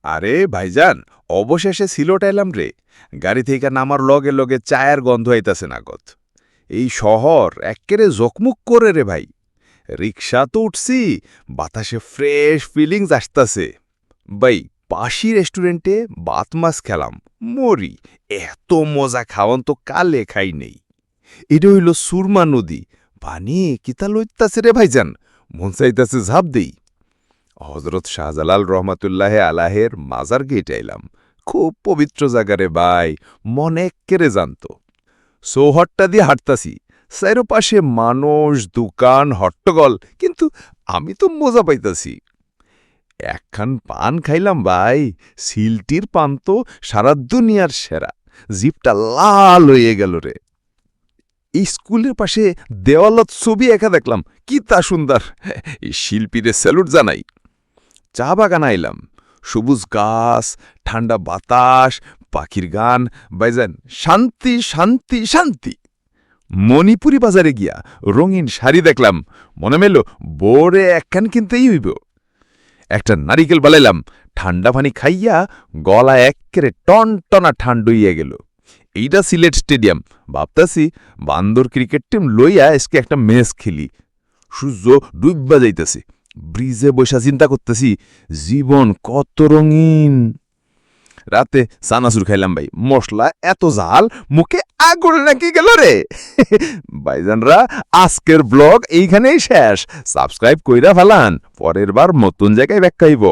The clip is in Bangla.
আরে ভাইজান, অবশেষে সিলোট এলাম রে। গাড়ি থেকে নামার লগে লগে চায়ের গন্ধ আইতাছে নাগত। এই শহর এক্কেরে জকমুক করে রে ভাই। রিক্সা তো উঠছি, বাতাসে ফ্রেশ ফিলিংস আসতাছে। ভাই, পাশি রেস্টুরেন্টে বাত মাছ খেলাম, মরি। এত মজা খাওয়ান তো কালে খাই নেই। এটা হইল সুরমা নদী, পানি কিতা লইতাছে রে ভাইজান, মন চাইতাছে ঝাঁপ দেই। হজরত শাহজালাল রহমাতুল্লাহে আলাহের মাজার গেট আইলাম। খুব পবিত্র জায়গারে ভাই, মন এক্কেরে জানত। সৌহট্টা দিয়ে হাঁটতাছি, চারোপাশে মানুষ, দোকান, হট্টগোল, কিন্তু আমি তো মজা পাইতাছি। একখান পান খাইলাম ভাই, সিলটির পান তো সারা দুনিয়ার সেরা। জিপটা লাল হয়ে গেল রে। এই স্কুলের পাশে দেওয়ালত ছবি একা দেখলাম, কি তা সুন্দর। এই শিল্পীরে স্যালুট জানাই। চা বাগান আইলাম, সবুজ গাছ, ঠান্ডা বাতাস, পাখির গান, বাইজান শান্তি শান্তি শান্তি। মণিপুরি বাজারে গিয়া রঙিন শাড়ি দেখলাম, মনে মেল বোরে একখান কিনতেই হইব। একটা নারিকেল বালাইলাম, ঠান্ডা পানি খাইয়া গলা এক্কেরে টনটনা ঠান্ডইয়া গেল। এইটা সিলেট স্টেডিয়াম, ভাবতাছি বান্দর ক্রিকেট টিম লইয়া আজকে একটা ম্যাচ খেলি। সূর্য ডুববা যাইতেছে, ব্রিজে বসা চিন্তা করতেছি জীবন কত রঙিন। রাতে সানাসুর খাইলাম ভাই, মশলা এত জাল, মুখে আগুন নাকি গেল রে। ভাইজানরা, আজকের ব্লগ এইখানেই শেষ। সাবস্ক্রাইব কইরা ফেলান, পরের বার নতুন জায়গায় ব্যাখ্যা হইব।